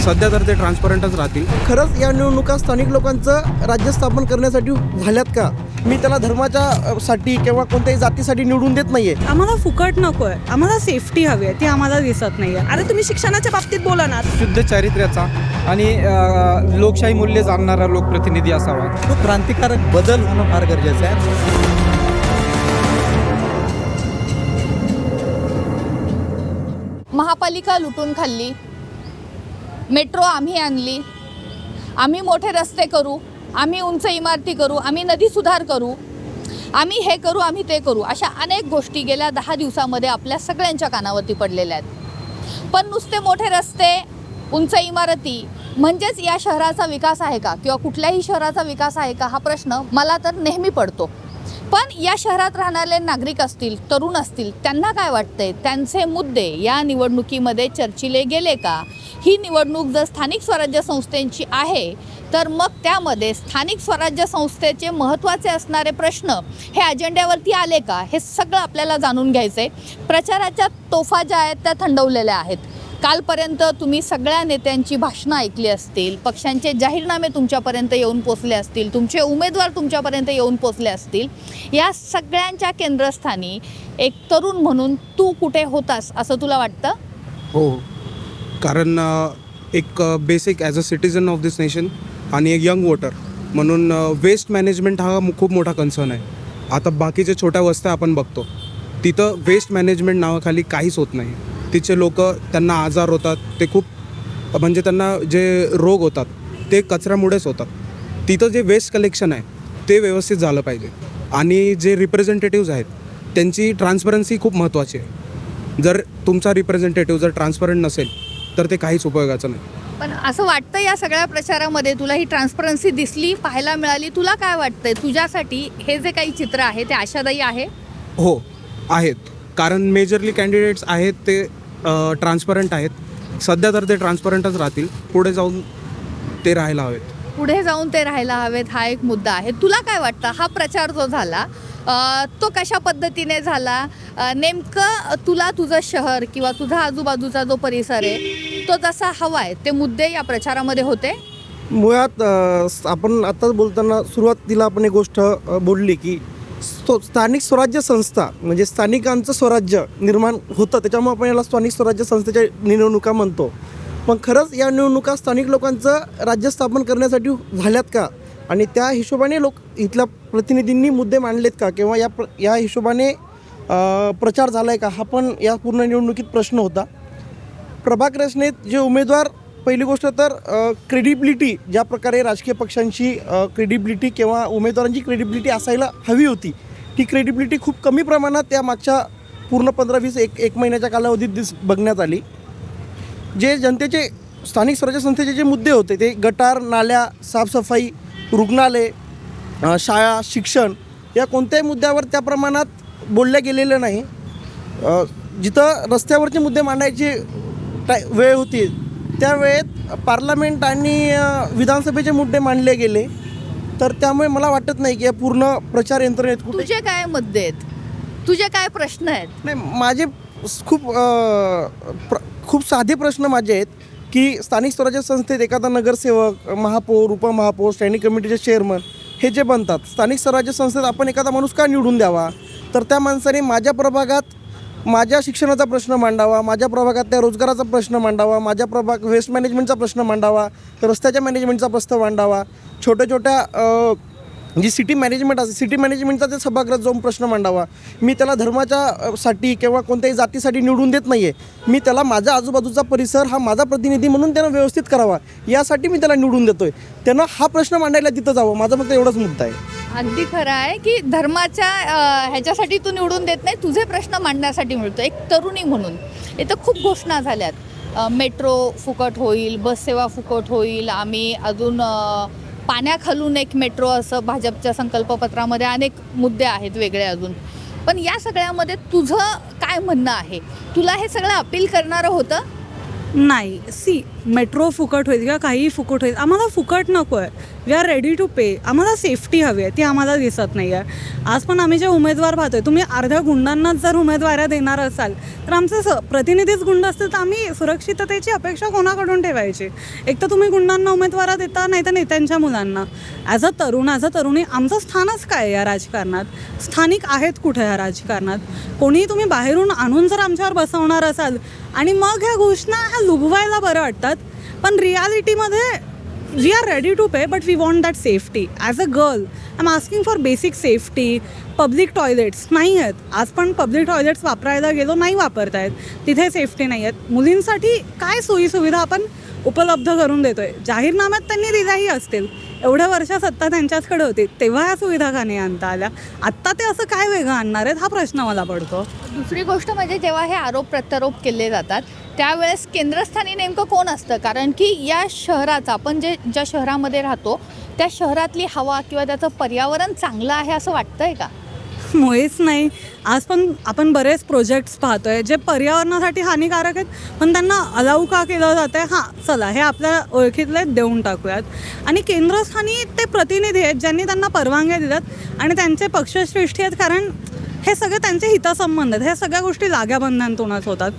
सध्या तर ते ट्रान्सपरंटच राहतील. खरंच या निवडणुका स्थानिक लोकांचं राज्य स्थापन करण्यासाठी झाल्यात का? मी त्याला धर्माच्या साठी किंवा कोणत्याही जातीसाठी निवडून देत नाहीये. आम्हाला फुकट नको आहे, आम्हाला सेफ्टी हवी आहे, ती आम्हाला दिसत नाही आहे. अरे तुम्ही शिक्षणाच्या बाबतीत बोला ना. शुद्ध चारित्र्याचा आणि लोकशाही मूल्य जाणणारा लोकप्रतिनिधी असावा. तो क्रांतिकारक बदल होणं फार गरजेचं आहे. महापालिका लुटून खाल्ली, मेट्रो आम्ही आणली, आम्ही मोठे रस्ते करू, आम्ही उंच इमारती करू, आम्ही नदी सुधार करू, आम्ही हे करू, आम्ही ते करू, अशा अनेक गोष्टी गेल्या 10 दिवसामध्ये आपल्या सगळ्यांच्या कानावरती पडलेल्या आहेत. पण नुसते मोठे रस्ते, उंच इमारती म्हणजेच या शहराचा विकास आहे का, किंवा कुठल्याही शहराचा विकास आहे का, हा प्रश्न मला तर नेहमी पडतो. पण या शहरात राहणारे नागरिक असतील, तरुण असतील, त्यांना काय वाटतंय, त्यांचे मुद्दे या निवडणुकीमध्ये चर्चिले गेले का? ही निवडणूक जर स्थानिक स्वराज्य संस्थांची आहे तर मग त्यामध्ये स्थानिक स्वराज्य संस्थेचे महत्त्वाचे असणारे प्रश्न हे अजेंड्यावरती आले का, हे सगळं आपल्याला जाणून घ्यायचं आहे. प्रचाराच्या तोफा ज्या आहेत त्या थंडवलेल्या आहेत. कालपर्यंत तुम्ही सगळ्या नेत्यांची भाषणं ऐकली असतील, पक्षांचे जाहीरनामे तुमच्यापर्यंत येऊन पोचले असतील, तुमचे उमेदवार तुमच्यापर्यंत येऊन पोचले असतील. या सगळ्यांच्या केंद्रस्थानी एक तरुण म्हणून तू कुठे होतास असं तुला वाटतं? हो, कारण एक basic as a citizen of this nation आणि एक यंग वोटर म्हणून वेस्ट मॅनेजमेंट हा खूप मोठा कन्सर्न आहे. आता बाकीच्या छोट्या वस्त्या आपण बघतो, तिथं वेस्ट मॅनेजमेंट नावाखाली काहीच होत नाही. तिचे लोक, त्यांना आजार होतात, ते खूप म्हणजे त्यांना जे रोग होतात ते कचऱ्यामुळेच होतात. तिथं जे वेस्ट कलेक्शन आहे ते व्यवस्थित झालं पाहिजे. आणि जे रिप्रेझेंटेटिव्ज आहेत त्यांची ट्रान्सपरन्सी खूप महत्त्वाची आहे. जर तुमचा रिप्रेझेंटेटिव्ह जर ट्रान्सपरंट नसेल तर ते काहीच उपयोगाचं नाही. पण असं वाटतं या सगळ्या प्रचारामध्ये तुला ही ट्रान्सपरन्सी दिसली, पाहायला मिळाली? तुला काय वाटतंय, तुझ्यासाठी हे जे काही चित्र आहे ते आशादायी आहे? हो आहेत, कारण मेजरली कॅन्डिडेट्स आहेत ते ट्रान्सपरंट आहेत. सध्या तर ते ट्रान्सपरंटच राहतील, पुढे जाऊन ते राहायला हवेत. पुढे जाऊन ते राहायला हवेत, हा एक मुद्दा आहे. तुला काय वाटतं, हा प्रचार जो झाला तो कशा पद्धतीने झाला? नेमकं तुला तुझं शहर किंवा तुझा आजूबाजूचा जो परिसर आहे तो जसा हवा आहे ते मुद्दे या प्रचारामध्ये होते? मुळात आपण आत्ताच बोलताना सुरुवातीला आपण एक गोष्ट बोलली की स्थानिक स्वराज्य संस्था म्हणजे स्थानिकांचं स्वराज्य निर्माण होतं, त्याच्यामुळे आपण याला स्थानिक स्वराज्य संस्थेच्या निवडणुका म्हणतो. पण खरंच या निवडणुका स्थानिक लोकांचं राज्य स्थापन करण्यासाठी झाल्यात का? आणि त्या हिशोबाने इथल्या प्रतिनिधींनी मुद्दे मांडलेत का, किंवा या हिशोबाने प्रचार झाला आहे का, हा पण या पूर्ण निवडणुकीत प्रश्न होता. प्रभाग रचनेत जे उमेदवार, पहिली गोष्ट तर क्रेडिबिलिटी, ज्या प्रकारे राजकीय पक्षांची क्रेडिबिलिटी किंवा उमेदवारांची क्रेडिबिलिटी असायला हवी होती, ती क्रेडिबिलिटी खूप कमी प्रमाणात या मागच्या पूर्ण 15-20 एक महिन्याच्या कालावधीत बघण्यात आली. जे जनतेचे स्थानिक स्वराज्य संस्थेचे जे मुद्दे होते ते गटार, नाल्या, साफसफाई, रुग्णालय, शाळा, शिक्षण, या कोणत्याही मुद्द्यावर त्या प्रमाणात बोलल्या गेलेलं नाही. जिथं रस्त्यावरचे मुद्दे मांडायची वेळ होती त्या वेळेत पार्लमेंट आणि विधानसभेचे मुद्दे मांडले गेले. तर त्यामुळे मला वाटत नाही की या पूर्ण प्रचार यंत्रणेत तुझे काय मुद्दे आहेत, तुझे काय प्रश्न आहेत? नाही, माझे खूप साधे प्रश्न माझे आहेत की स्थानिक स्वराज्य संस्थेत एखादा नगरसेवक, महापौर, उपमहापौर, स्टँडिंग कमिटीचे चेअरमन हे जे बनतात, स्थानिक स्वराज्य संस्थेत आपण एखादा माणूस का निवडून द्यावा? तर त्या माणसाने माझ्या प्रभागात माझ्या शिक्षणाचा प्रश्न मांडावा, माझ्या प्रभागातल्या रोजगाराचा प्रश्न मांडावा, माझ्या वेस्ट मॅनेजमेंटचा प्रश्न मांडावा, रस्त्याच्या मॅनेजमेंटचा प्रश्न मांडावा, छोट्या जी सिटी मॅनेजमेंट असते सिटी मॅनेजमेंटचा ते सभागृहात जाऊन प्रश्न मांडावा. मी त्याला धर्माच्या साठी किंवा कोणत्याही जातीसाठी निवडून देत नाही आहे. मी त्याला माझ्या आजूबाजूचा परिसर हा माझा प्रतिनिधी म्हणून त्यानं व्यवस्थित करावा, यासाठी मी त्याला निवडून देतो आहे. त्यानं हा प्रश्न मांडायला तिथं जावं, माझा फक्त एवढाच मुद्दा आहे. अगदी खरं आहे की धर्माच्या ह्याच्यासाठी तू निवडून देत नाही, तुझे प्रश्न मांडण्यासाठी मिळतो. एक तरुणी म्हणून इथं खूप घोषणा झाल्यात, मेट्रो फुकट होईल, बस सेवा फुकट होईल, आम्ही अजून पाण्याखालून एक मेट्रो, असं भाजपच्या संकल्पपत्रामध्ये अनेक मुद्दे आहेत वेगळे अजून. पण या सगळ्यामध्ये तुझं काय म्हणणं आहे? तुला हे सगळं अपील करणारं होतं? नाही, मेट्रो फुकट होईल किंवा काहीही फुकट होईल, आम्हाला फुकट नको आहे. वी आर रेडी टू पे. आम्हाला सेफ्टी हवी आहे, ती आम्हाला दिसत नाही आहे. आज पण आम्ही जे उमेदवार पाहतोय, तुम्ही अर्ध्या गुंडांनाच जर उमेदवाऱ्या देणार असाल तर आमचे प्रतिनिधीच गुंड असतील तर आम्ही सुरक्षिततेची अपेक्षा कोणाकडून ठेवायची? एक तर तुम्ही गुंडांना उमेदवार देता, नाही तर नेत्यांच्या मुलांना. ॲज अ तरुणी आमचं स्थानच काय या राजकारणात? स्थानिक आहेत कुठे या राजकारणात? कोणी तुम्ही बाहेरून आणून जर आमच्यावर बसवणार असाल आणि मग ह्या घोषणा ह्या लुभवायला बरं वाटतात, पण रियालिटीमध्ये we are ready to pay but we want that safety. As a girl I am asking for basic safety. Public toilets नाही आहेत. आज पण पब्लिक टॉयलेट्स वापरायला गेलो, नाही वापरता आहेत, तिथे सेफ्टी नाही आहेत. मुलींसाठी काय सोयीसुविधा आपण उपलब्ध करून देतो आहे? जाहीरनाम्यात त्यांनी दिल्याही असतील. एवढ्या वर्ष सत्ता त्यांच्याचकडे होती, तेव्हा ह्या सुविधा का नाही आणता आल्या? आत्ता ते असं काय वेगळं आणणार आहेत, हा प्रश्न मला पडतो. दुसरी गोष्ट म्हणजे जेव्हा हे आरोप प्रत्यारोप केले जातात त्यावेळेस केंद्रस्थानी नेमकं कोण असतं? कारण की या शहराचा, आपण ज्या शहरामध्ये राहतो त्या शहरातली हवा किंवा त्याचं पर्यावरण चांगलं आहे असं वाटतंय का? मुळीच नाही. आज पण आपण बरेच प्रोजेक्ट्स पाहतोय जे पर्यावरणासाठी हानिकारक आहेत, पण त्यांना अलाऊ का केलं जातं आहे? हां, चला हे आपल्या ओळखीतले देऊन टाकूयात. आणि केंद्रस्थानी ते प्रतिनिधी आहेत ज्यांनी त्यांना परवानग्या दिल्यात आणि त्यांचे पक्षश्रेष्ठी आहेत, कारण हे सगळे त्यांचे हितसंबंध आहेत. ह्या सगळ्या गोष्टी लाग्याबंधांतूनच होतात.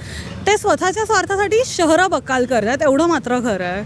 ते स्वतःच्या स्वार्थासाठी शहरं बकाल करतात, एवढं मात्र खरं आहे.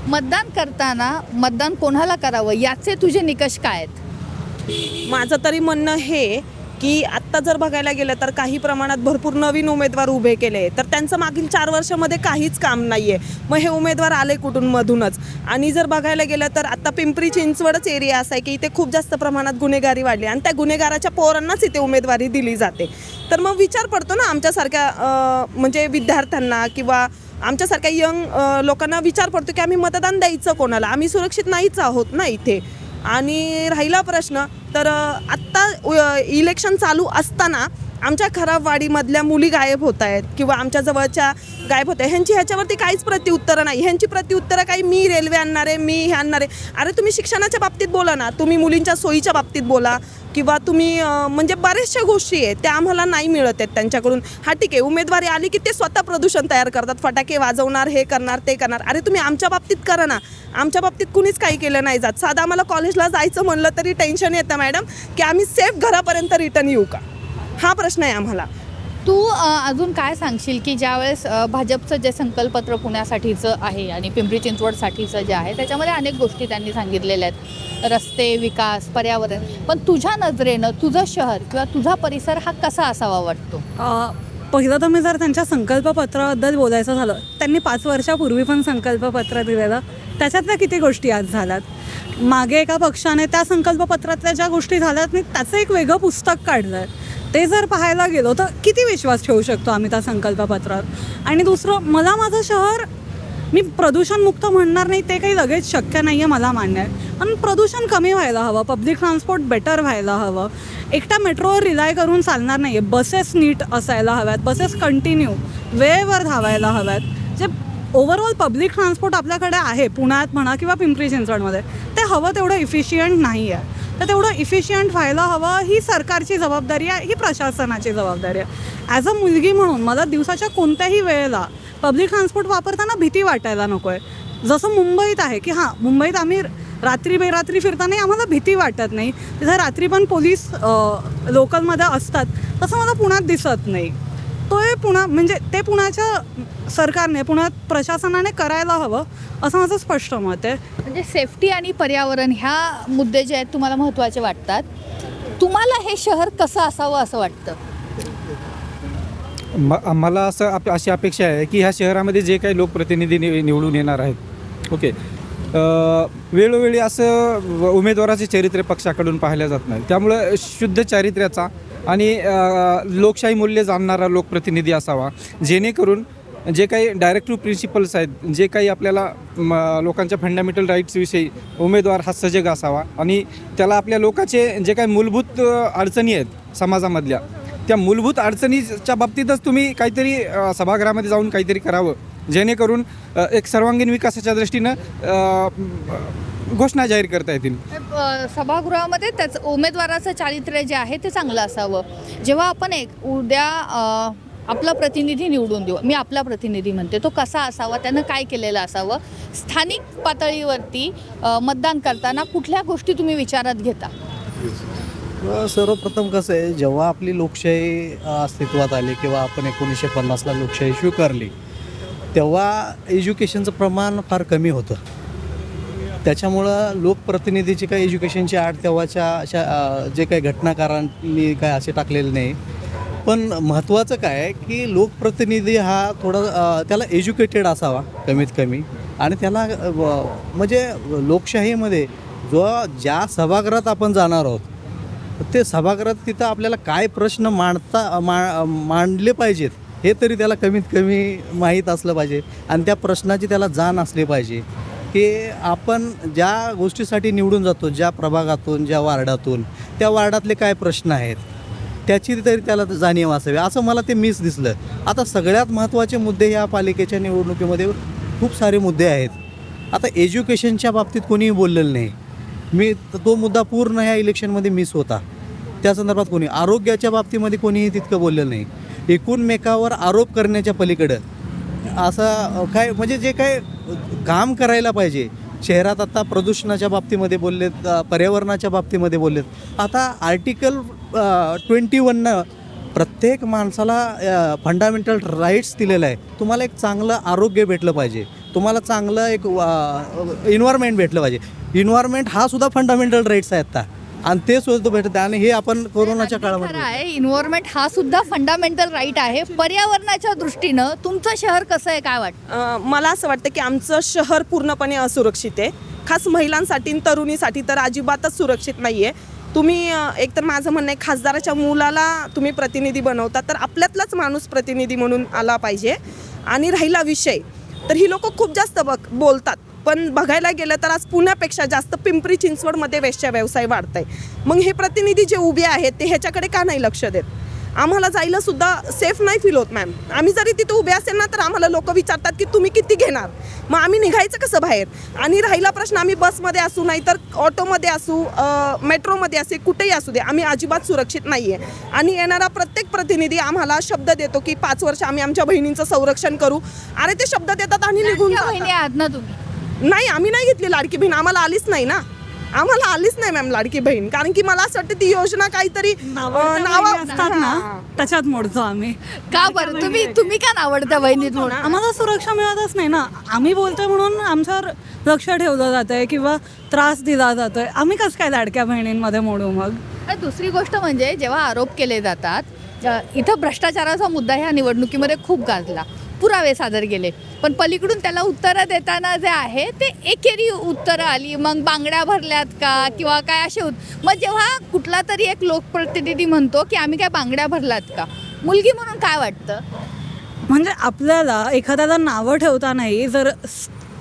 मतदान करताना मतदान कोणाला करावं याचे तुझे निकष काय आहेत? माझं तरी म्हणणं हे की आत्ता जर बघायला गेलं तर काही प्रमाणात भरपूर नवीन उमेदवार उभे केले, तर त्यांचं मागील 4 वर्षामध्ये काहीच काम नाही आहे. मग हे उमेदवार आले कुठून? मधूनच. आणि जर बघायला गेलं तर आता पिंपरी चिंचवडच एरिया असा आहे की इथे खूप जास्त प्रमाणात गुन्हेगारी वाढली आणि त्या गुन्हेगाराच्या पोरांनाच इथे उमेदवारी दिली जाते. तर मग विचार पडतो ना आमच्यासारख्या म्हणजे विद्यार्थ्यांना किंवा आमच्यासारख्या यंग लोकांना विचार पडतो की आम्ही मतदान द्यायचं कोणाला? आम्ही सुरक्षित नाहीच आहोत ना इथे. आणि राहिला प्रश्न तर आत्ता इलेक्शन चालू असताना आमच्या खराबवाडीमधल्या मुली गायब होत आहेत किंवा आमच्या जवळच्या गायब होत आहे. ह्याच्यावरती काहीच प्रत्युत्तरं नाही. ह्यांची प्रत्युत्तरं काही मी रेल्वे आणणार आहे, मी हे आणणार आहे. अरे तुम्ही शिक्षणाच्या बाबतीत बोला ना, तुम्ही मुलींच्या सोयीच्या बाबतीत बोला किंवा तुम्ही म्हणजे बऱ्याचशा गोष्टी आहेत त्या आम्हाला नाही मिळत आहेत त्यांच्याकडून. हा ठीक आहे, उमेदवारी आली की ते स्वतः प्रदूषण तयार करतात, फटाके वाजवणार, हे करणार, ते करणार. अरे तुम्ही आमच्या बाबतीत करा ना. आमच्या बाबतीत कुणीच काही केलं नाही जात. साधं आम्हाला कॉलेजला जायचं म्हणलं तरी टेन्शन येतं मॅडम की आम्ही सेफ घरापर्यंत रिटर्न येऊ का? हा प्रश्न आहे आम्हाला. तू अजून काय सांगशील की ज्यावेळेस भाजपचं जे संकल्पपत्र पुण्यासाठीचं आहे आणि पिंपरी चिंचवडसाठीचं जे आहे त्याच्यामध्ये अनेक गोष्टी त्यांनी सांगितलेल्या आहेत, रस्ते, विकास, पर्यावरण, पण तुझ्या नजरेनं तुझं शहर किंवा तुझा परिसर हा कसा असावा वाटतो? पहिलं तर मी जर त्यांच्या संकल्पपत्राबद्दल बोलायचं झालं, त्यांनी 5 वर्षापूर्वी पण संकल्पपत्र दिलेलं, त्याच्यातल्या किती गोष्टी आज झाल्यात. मागे एका पक्षाने त्या संकल्पपत्रातल्या ज्या गोष्टी झाल्यात नाही त्याचं एक वेगळं पुस्तक काढलं आहे. ते जर पाहायला गेलो तर किती विश्वास ठेवू शकतो आम्ही त्या संकल्पपत्रावर? आणि दुसरं, मला माझं शहर, मी प्रदूषणमुक्त म्हणणार नाही, ते काही लगेच शक्य नाही आहे, मला मान्य आहे, पण प्रदूषण कमी व्हायला हवं, पब्लिक ट्रान्सपोर्ट बेटर व्हायला हवं. एकट्या मेट्रोवर रिलाय करून चालणार नाही आहे. बसेस नीट असायला हव्यात, बसेस कंटिन्यू वेळेवर धावायला हव्यात. जे ओव्हरऑल पब्लिक ट्रान्सपोर्ट आपल्याकडे आहे पुण्यात म्हणा किंवा पिंपरी चिंचवडमध्ये, ते हवं तेवढं इफिशियंट नाही आहे. तर तेवढं इफिशियंट व्हायला हवं, ही सरकारची जबाबदारी आहे, ही प्रशासनाची जबाबदारी आहे. ॲज अ मुलगी म्हणून मला दिवसाच्या कोणत्याही वेळेला पब्लिक ट्रान्सपोर्ट वापरताना भीती वाटायला नको आहे. जसं मुंबईत आहे की हां, मुंबईत आम्ही रात्री बेरात्री फिरताना आम्हाला भीती वाटत नाही, तिथे रात्री पण पोलीस लोकलमध्ये असतात, तसं मला पुण्यात दिसत नाही. तो हे म्हणजे ते पुण्याच्या सरकारने, पुण्यात प्रशासनाने करायला हवं असं माझं स्पष्ट मत आहे. म्हणजे सेफ्टी आणि पर्यावरण ह्या मुद्दे जे आहेत तुम्हाला महत्त्वाचे वाटतात. तुम्हाला हे शहर कसं असावं असं वाटतं? आम्हाला अशी अपेक्षा आहे की ह्या शहरामध्ये जे काही लोकप्रतिनिधी निवडून येणार आहेत, ओके, वेळोवेळी असं उमेदवाराचे चारित्र्य पक्षाकडून पाहिलं जात नाही. त्यामुळं शुद्ध चारित्र्याचा आणि लोकशाही मूल्य जाणणारा लोकप्रतिनिधी असावा, जेणेकरून जे काही डायरेक्टिव्ह प्रिन्सिपल्स आहेत, जे काही आपल्याला लोकांच्या फंडामेंटल राईट्सविषयी उमेदवार हा सजग असावा आणि त्याला आपल्या लोकांचे जे काही मूलभूत अडचणी आहेत समाजामधल्या, त्या मूलभूत अडचणीच्या बाबतीतच तुम्ही काहीतरी सभागृहामध्ये जाऊन काहीतरी करावं, जेणेकरून एक सर्वांगीण विकासाच्या दृष्टीनं घोषणा जाहीर करता येतील. सभागृहामध्ये त्याचं उमेदवाराचं चारित्र्य जे आहे ते चांगलं असावं. जेव्हा आपण उद्या आपला प्रतिनिधी निवडून देऊ. मी आपला प्रतिनिधी म्हणते, तो कसा असावा, त्यानं काय केलेलं असावं. स्थानिक पातळीवरती मतदान करताना कुठल्या गोष्टी तुम्ही विचारात घेता? सर्वप्रथम कसं आहे, जेव्हा आपली लोकशाही अस्तित्वात आली किंवा आपण 1950ला लोकशाही स्वीकारली, तेव्हा एज्युकेशनचं प्रमाण फार कमी होतं. त्याच्यामुळं लोकप्रतिनिधीची काही एज्युकेशनची आड तेव्हाच्या अशा जे काही घटनाकारांनी काय असे टाकलेले नाही. पण महत्त्वाचं काय आहे की लोकप्रतिनिधी हा थोडा त्याला एज्युकेटेड असावा कमीत कमी, आणि त्याला म्हणजे लोकशाहीमध्ये ज्या सभागृहात आपण जाणार आहोत ते सभागृहात तिथं आपल्याला काय प्रश्न मांडले पाहिजेत हे तरी त्याला कमीत कमी माहीत असलं पाहिजे, आणि त्या प्रश्नाची त्याला जाण असली पाहिजे की आपण ज्या गोष्टीसाठी निवडून जातो, ज्या प्रभागातून, ज्या वार्डातून, त्या वार्डातले काय प्रश्न आहेत त्याची तरी त्याला जाणीव असावी. असं मला ते मिस दिसलं. आता सगळ्यात महत्त्वाचे मुद्दे या पालिकेच्या निवडणुकीमध्ये खूप सारे मुद्दे आहेत. आता एज्युकेशनच्या बाबतीत कोणीही बोललेलं नाही. तो मुद्दा पूर्ण ह्या इलेक्शनमध्ये मिस होता. त्या संदर्भात कोणी आरोग्याच्या बाबतीमध्ये कोणीही तितकं बोललेलं नाही. एकूणमेकावर आरोप करण्याच्या पलीकडं असं काय म्हणजे जे काय काम करायला पाहिजे शहरात, आता प्रदूषणाच्या बाबतीमध्ये बोललेत, पर्यावरणाच्या बाबतीमध्ये बोललेत. आता आर्टिकल 21 प्रत्येक माणसाला फंडामेंटल राईट्स दिलेला आहे. तुम्हाला एक चांगलं आरोग्य भेटलं पाहिजे, तुम्हाला चांगलं एक इन्व्हायरमेंट भेटलं पाहिजे. इन्व्हायरमेंट हा सुद्धा फंडामेंटल राईट्स आहे आता, आणि ते सुद्धा भेटत आहे. आणि हे आपण कोरोनाच्या काळामध्ये आहे, इन्व्हायरमेंट हा सुद्धा फंडामेंटल राईट आहे. पर्यावरणाच्या दृष्टीनं तुमचं शहर कसं आहे, काय वाटतं? मला असं वाटतं की आमचं शहर पूर्णपणे असुरक्षित आहे. खास महिलांसाठी आणि तरुणीसाठी तर अजिबातच सुरक्षित नाही आहे. तुम्ही एकतर माझं म्हणणं आहे, खासदाराच्या मुलाला तुम्ही प्रतिनिधी बनवता तर आपल्यातलाच माणूस प्रतिनिधी म्हणून आला पाहिजे. आणि राहिला विषय तर ही लोक खूप जास्त बोलतात, पण बघायला गेलं तर आज पुण्यापेक्षा जास्त पिंपरी चिंचवडमध्ये वेश्या व्यवसाय वाढत आहे. मग हे प्रतिनिधी जे उभे आहेत ते ह्याच्याकडे का नाही लक्ष देत? आम्हाला जायला सुद्धा सेफ नाही फील होत मॅम. आम्ही जरी तिथे उभे असेल ना तर आम्हाला लोक विचारतात की तुम्ही किती घेणार, मग आम्ही निघायचं कसं बाहेर? आणि राहिला प्रश्न, आम्ही बसमध्ये असू नाही तर ऑटोमध्ये असू, मेट्रोमध्ये असू, कुठेही असू दे, आम्ही अजिबात सुरक्षित नाही आहे. आणि येणारा प्रत्येक प्रतिनिधी आम्हाला शब्द देतो की 5 वर्ष आम्ही आमच्या बहिणींचं संरक्षण करू. अरे ते शब्द देतात आणि निघून बहिणी आहात ना तुम्ही? नाही, आम्ही नाही घेतली लाडकी बहीण. आम्हाला आलीच नाही ना, आम्हाला आलीच नाही मॅम लाडकी बहीण. कारण की मला असं वाटतं ती योजना काहीतरी असतात ना त्याच्यात मोडतो आम्ही. का बरं? तुम्ही का नावडत्या बहिणीत म्हणून? आम्हाला सुरक्षा मिळतच नाही ना. आम्ही बोलतोय म्हणून आमच्यावर लक्ष ठेवलं जात आहे किंवा त्रास दिला जातोय. आम्ही कसं काय लाडक्या बहिणींमध्ये मोडू? मग दुसरी गोष्ट म्हणजे जेव्हा आरोप केले जातात, इथं भ्रष्टाचाराचा मुद्दा ह्या निवडणुकीमध्ये खूप गाजला, पुरावे सादर केले, पण पलीकडून त्याला उत्तरं देताना जे आहे ते एकेरी उत्तरं आली. मग बांगड्या भरल्यात का किंवा काय असे मग जेव्हा कुठला तरी एक लोकप्रतिनिधी म्हणतो की आम्ही काय बांगड्या भरल्यात का, मुलगी म्हणून काय वाटतं? म्हणजे आपल्याला एखाद्याला नावं ठेवता नाही, जर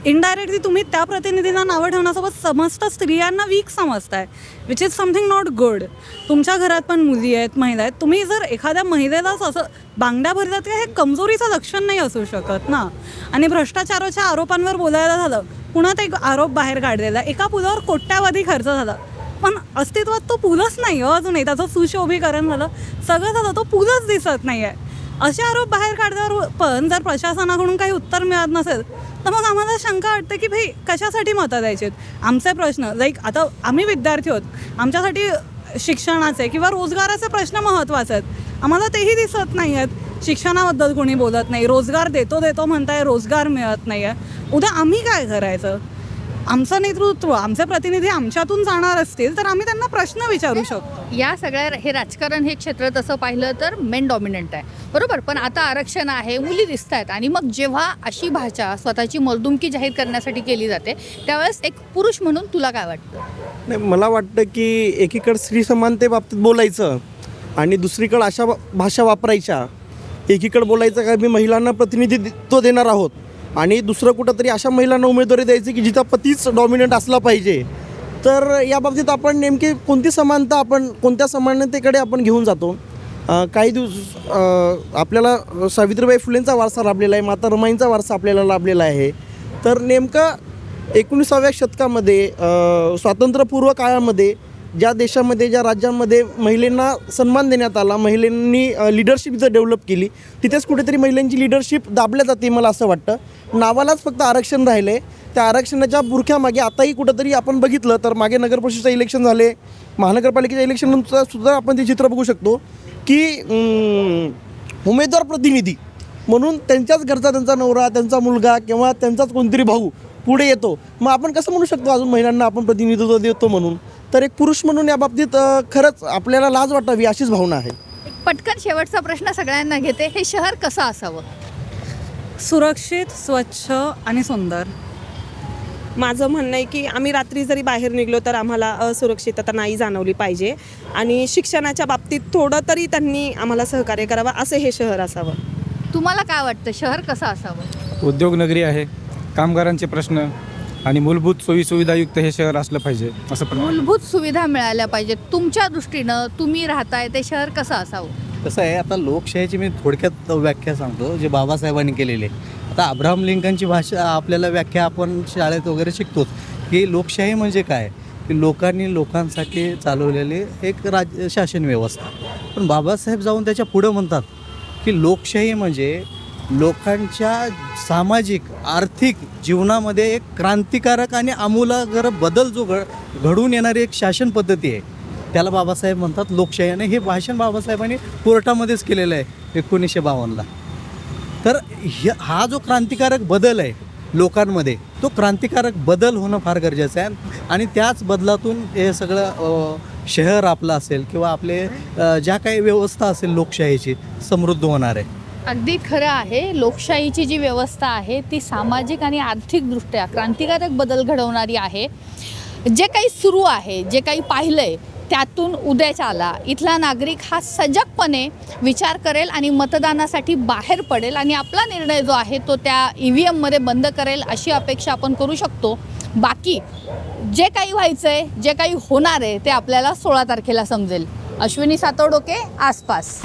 इनडायरेक्टली तुम्ही त्या प्रतिनिधीला नावं ठेवण्यासोबत समजता स्त्रियांना वीक समजताय, which is something not good. तुमच्या घरात पण मुली आहेत, महिला आहेत, तुम्ही जर एखाद्या महिलेलाच असं बांगड्या भरतात का, हे कमजोरीचं लक्षण नाही असू शकत ना. आणि भ्रष्टाचाराच्या आरोपांवर बोलायला झालं, पुण्यात एक आरोप बाहेर काढलेला, एका पुलावर कोट्यावधी खर्च झाला, पण अस्तित्वात तो पूलच नाही हो अजूनही. त्याचं सुशोभीकरण झालं, सगळं झालं, तो पूलच दिसत नाही आहे. असे आरोप बाहेर काढल्यावर पण जर प्रशासनाकडून काही उत्तर मिळत नसेल तर मग आम्हाला शंका वाटते की भाई कशासाठी मतं द्यायचे? आमचे प्रश्न लाईक आता आम्ही विद्यार्थी आहोत, आमच्यासाठी शिक्षणाचे किंवा रोजगाराचे प्रश्न महत्त्वाचे आहेत, आम्हाला तेही दिसत नाही आहेत. शिक्षणाबद्दल कोणी बोलत नाही, रोजगार देतो म्हणताय, रोजगार मिळत नाही आहे. उद्या आम्ही काय करायचं? आमचं नेतृत्व, आमचे प्रतिनिधी आमच्यातून जाणार असतील तर आम्ही त्यांना प्रश्न विचारू शकतो. या सगळ्या हे राजकारण, हे क्षेत्र तसं पाहिलं तर मेन डॉमिनंट आहे, बरोबर. पण आता आरक्षण आहे, मुली दिसत आहेत, आणि मग जेव्हा अशी भाषा स्वतःची मर्दुमकी जाहीर करण्यासाठी केली जाते त्यावेळेस एक पुरुष म्हणून तुला काय वाटतं? नाही, मला वाटतं की एकीकडे स्त्री समानतेबाबतीत बोलायचं आणि दुसरीकडे अशा भाषा वापरायच्या. एकीकडे बोलायचं का मी महिलांना प्रतिनिधित्व देणार आहोत, आणि दुसरं कुठंतरी अशा महिलांना उमेदवारी द्यायची की जिचा पतीच डॉमिनंट असला पाहिजे. तर या बाबतीत आपण नेमकी कोणती समानता, आपण कोणत्या समानतेकडे आपण घेऊन जातो? काही आपल्याला सावित्रीबाई फुलेंचा वारसा लाभलेला आहे, माता रमाईंचा वारसा आपल्याला लाभलेला आहे. तर नेमकं 19व्या शतकामध्ये स्वातंत्र्यपूर्व काळामध्ये ज्या देशामध्ये ज्या राज्यांमध्ये महिलांना सन्मान देण्यात आला, महिलांनी लिडरशिप जर डेव्हलप केली, तिथेच कुठेतरी महिलांची लिडरशिप दाबल्या जाते मला असं वाटतं. नावालाच फक्त आरक्षण राहिलं आहे. त्या आरक्षणाच्या बुरख्यामागे आताही कुठंतरी आपण बघितलं तर मागे नगर परिषदेचं इलेक्शन झाले, महानगरपालिकेच्या इलेक्शननंतर सुद्धा आपण ते चित्र बघू शकतो की उमेदवार प्रतिनिधी म्हणून त्यांच्याच घरचा त्यांचा नवरा, त्यांचा मुलगा किंवा त्यांचाच कोणतरी भाऊ पुढे येतो. मग आपण कसं म्हणू शकतो अजून महिलांना आपण प्रतिनिधित्व देतो म्हणून? तर एक पुरुष म्हणून या बाबतीत खरंच आपल्याला लाज वाटावी अशीच भावना आहे. पटकन शेवटचा प्रश्न सगळ्यांना घेते, हे शहर कसं असावं? सुरक्षित, स्वच्छ आणि सुंदर. माझं म्हणणं आहे की आम्ही रात्री जरी बाहेर निघलो तर आम्हाला असुरक्षितता नाही जाणवली पाहिजे आणि शिक्षणाच्या बाबतीत थोडं तरी त्यांनी आम्हाला सहकार्य करावं, असं हे शहर असावं. तुम्हाला काय वाटतं शहर कसं असावं? उद्योगनगरी आहे, कामगारांचे प्रश्न आणि मूलभूत सोयीसुविधायुक्त हे शहर असलं पाहिजे असं पण मूलभूत सुविधा मिळाल्या पाहिजेत. तुमच्या दृष्टीनं तुम्ही राहताय ते शहर कसं असावं? कसं आहे, आता लोकशाहीची मी थोडक्यात व्याख्या सांगतो जे बाबासाहेबांनी केलेली आहे. आता अब्राहम लिंकनची भाषा आपल्याला व्याख्या आपण शाळेत वगैरे शिकतोच की लोकशाही म्हणजे काय, की लोकांनी लोकांसाठी चालवलेली एक शासन व्यवस्था. पण बाबासाहेब जाऊन त्याच्या पुढं म्हणतात की लोकशाही म्हणजे लोकांच्या सामाजिक आर्थिक जीवनामध्ये एक क्रांतिकारक आणि आमूलाग्र बदल जो घडून येणारी एक शासन पद्धती आहे, त्याला बाबासाहेब म्हणतात लोकशाही. आणि हे भाषण बाबासाहेबांनी कोर्टामध्येच केलेलं आहे 1952ला. तर हा जो क्रांतिकारक बदल आहे लोकांमध्ये, तो क्रांतिकारक बदल होणं फार गरजेचं आहे. आणि त्याच बदलातून हे सगळं शहर आपलं असेल किंवा आपले ज्या काही व्यवस्था असेल लोकशाहीची समृद्ध होणार आहे. अगदी खरं आहे. लोकशाहीची जी व्यवस्था आहे ती सामाजिक आणि आर्थिकदृष्ट्या क्रांतिकारक बदल घडवणारी आहे. जे काही सुरू आहे, जे काही पाहिलं आहे त्यातून उद्याच्याला इथला नागरिक हा सजगपणे विचार करेल आणि मतदानासाठी बाहेर पडेल आणि आपला निर्णय जो आहे तो त्या EVMमध्ये बंद करेल अशी अपेक्षा आपण करू शकतो. बाकी जे काही व्हायचं आहे, जे काही होणार आहे ते आपल्याला 16 तारखेला समजेल. अश्विनी सातवडोके, आसपास.